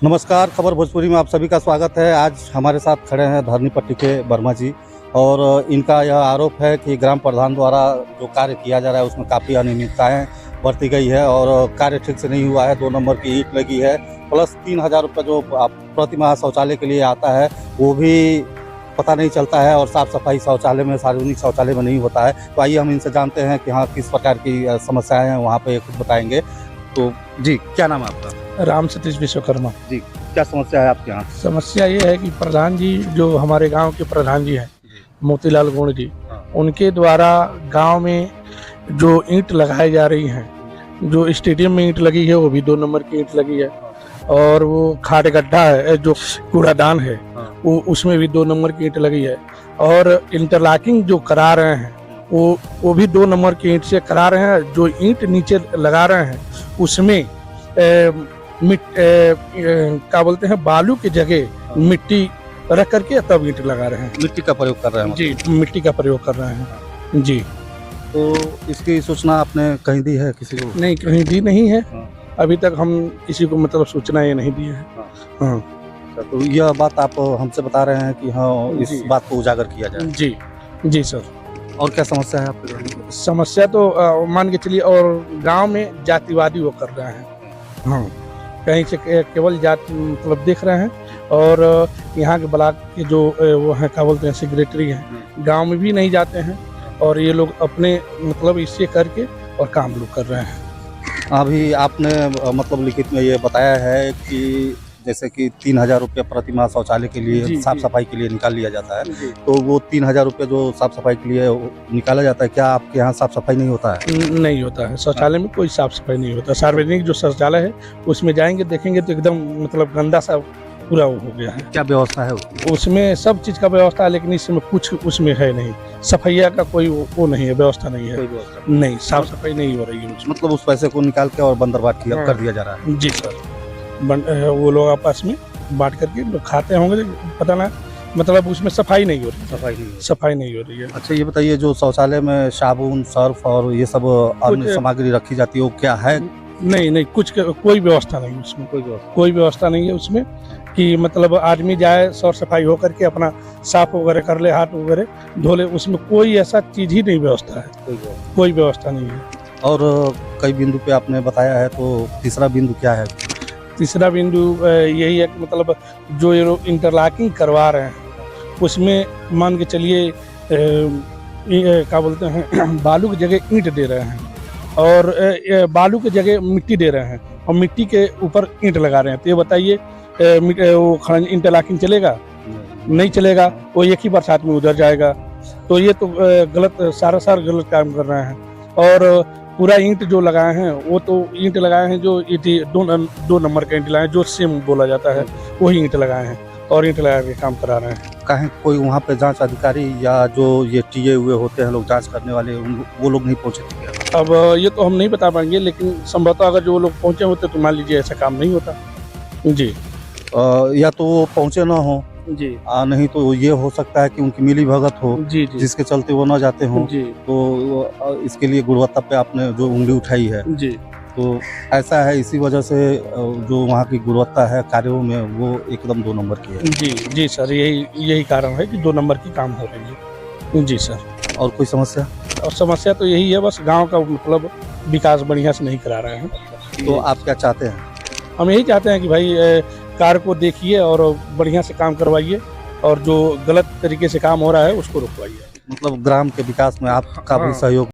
नमस्कार, खबर भोजपुरी में आप सभी का स्वागत है। आज हमारे साथ खड़े हैं धरनी पट्टी के वर्मा जी और इनका यह आरोप है कि ग्राम प्रधान द्वारा जो कार्य किया जा रहा है उसमें काफ़ी अनियमितताएं बरती गई है और कार्य ठीक से नहीं हुआ है। 2 नंबर की ईंट लगी है, प्लस 3,000 रुपये जो प्रति माह शौचालय के लिए आता है वो भी पता नहीं चलता है और साफ़ सफाई शौचालय में, सार्वजनिक शौचालय में नहीं होता है। तो आइए हम इनसे जानते हैं कि हाँ किस प्रकार की समस्याएँ हैं, वहाँ पर खुद बताएँगे। तो जी, क्या नाम है आपका? राम सतीश विश्वकर्मा। जी, क्या समस्या है आपके यहाँ? समस्या ये है कि प्रधान जी जो हमारे गांव के प्रधान जी हैं, मोतीलाल गुण जी, उनके द्वारा गांव में जो ईंट लगाई जा रही हैं, जो स्टेडियम में ईंट लगी है वो भी 2 नंबर की ईंट लगी है और वो खाट गड्ढा है जो कूड़ादान है वो उसमें भी 2 नंबर की ईंट लगी है और इंटरलॉकिंग जो करा रहे हैं वो भी 2 नंबर की ईंट से करा रहे हैं। जो ईंट नीचे लगा रहे हैं उसमें क्या बोलते हैं, बालू की जगह मिट्टी रख करके तब ईंट लगा रहे हैं। मिट्टी का प्रयोग कर रहे हैं? जी, मिट्टी का प्रयोग कर रहे हैं जी। तो इसकी सूचना आपने कहीं दी है किसी को? नहीं, कहीं दी नहीं है। अभी तक हम किसी को मतलब सूचना ये नहीं दी है। हाँ। तो यह बात आप हमसे बता रहे हैं कि हाँ इस बात को उजागर किया जाए। जी जी सर। और क्या समस्या है आपके? समस्या तो मान के चलिए, और गांव में जातिवादी वो कर रहे हैं। हाँ, कहीं से केवल जात मतलब देख रहे हैं और यहाँ के ब्लॉक के जो वो हैं क्या बोलते हैं सेक्रेटरी हैं, गांव में भी नहीं जाते हैं और ये लोग अपने मतलब इससे करके और काम लोग कर रहे हैं। अभी आपने मतलब लिखित में ये बताया है कि जैसे कि 3,000 रुपये प्रति माह शौचालय के लिए, साफ सफाई के लिए निकाल लिया जाता है। तो वो 3,000 रुपये जो साफ सफाई के लिए निकाला जाता है, क्या आपके यहाँ साफ सफाई नहीं होता है? नहीं होता है, शौचालय में कोई साफ सफाई नहीं होता। सार्वजनिक जो शौचालय है उसमें जाएंगे देखेंगे तो एकदम मतलब गंदा सा पूरा हो गया है। क्या व्यवस्था है उसमें? सब चीज़ का व्यवस्था है लेकिन इसमें कुछ उसमें है नहीं। सफाइया का कोई वो नहीं है, व्यवस्था नहीं है। नहीं, साफ सफाई नहीं हो रही है। मतलब उस पैसे को निकाल के और बंदरबाट कर दिया जा रहा है? जी सर, वो लोग आपस में बांट करके लोग खाते होंगे, पता ना, मतलब उसमें सफाई नहीं हो रही। सफाई नहीं हो रही है। अच्छा, ये बताइए जो शौचालय में साबुन, सर्फ और ये सब अन्य सामग्री रखी जाती है वो क्या है? नहीं, कुछ कोई व्यवस्था नहीं उसमें। कोई व्यवस्था नहीं है उसमें कि मतलब आदमी जाए सौर सफाई हो करके अपना साफ वगैरह कर ले, हाथ वगैरह धो ले। उसमें कोई ऐसा चीज ही नहीं व्यवस्था है, कोई व्यवस्था नहीं है। और कई बिंदु पे आपने बताया है, तो तीसरा बिंदु क्या है? तीसरा बिंदु यही है कि मतलब जो ये लोग इंटरलॉकिंग करवा रहे हैं उसमें मान के चलिए क्या बोलते हैं बालू की जगह ईंट दे रहे हैं और बालू की जगह मिट्टी दे रहे हैं और मिट्टी के ऊपर ईंट लगा रहे हैं। तो ये बताइए वो इंटरलॉकिंग चलेगा? नहीं चलेगा, वो एक ही बरसात में उधर जाएगा। तो ये तो गलत, सारा गलत काम कर रहे हैं। और पूरा ईंट जो लगाए हैं वो तो ईंट लगाए हैं जो 2 नंबर का ईंट लगाए हैं, जो सेम बोला जाता है वही ईंट लगाए हैं और ईंट लगा के काम करा रहे हैं। कहीं कोई वहाँ पे जांच अधिकारी या जो ये टीए हुए होते हैं लोग जांच करने वाले, वो लोग नहीं पहुँचे थे? अब ये तो हम नहीं बता पाएंगे, लेकिन संभवतः अगर जो लोग पहुँचे होते तो मान लीजिए ऐसा काम नहीं होता। जी। या तो वो पहुँचे ना हो जी, नहीं तो ये हो सकता है कि उनकी मिली भगत हो जी, जिसके चलते वो न जाते हों। जी। तो इसके लिए गुणवत्ता पे आपने जो उंगली उठाई है, जी, तो ऐसा है, इसी वजह से जो वहाँ की गुणवत्ता है कार्यों में वो एकदम 2 नंबर की है। जी सर, यही कारण है कि 2 नंबर की काम हो रही है। जी सर। और कोई समस्या? और समस्या तो यही है, बस गांव का मतलब विकास बढ़िया से नहीं करा रहे हैं। तो आप क्या चाहते हैं? हम यही चाहते हैं कि भाई कार्य को देखिए और बढ़िया से काम करवाइए और जो गलत तरीके से काम हो रहा है उसको रुकवाइए। मतलब ग्राम के विकास में आपका भी सहयोग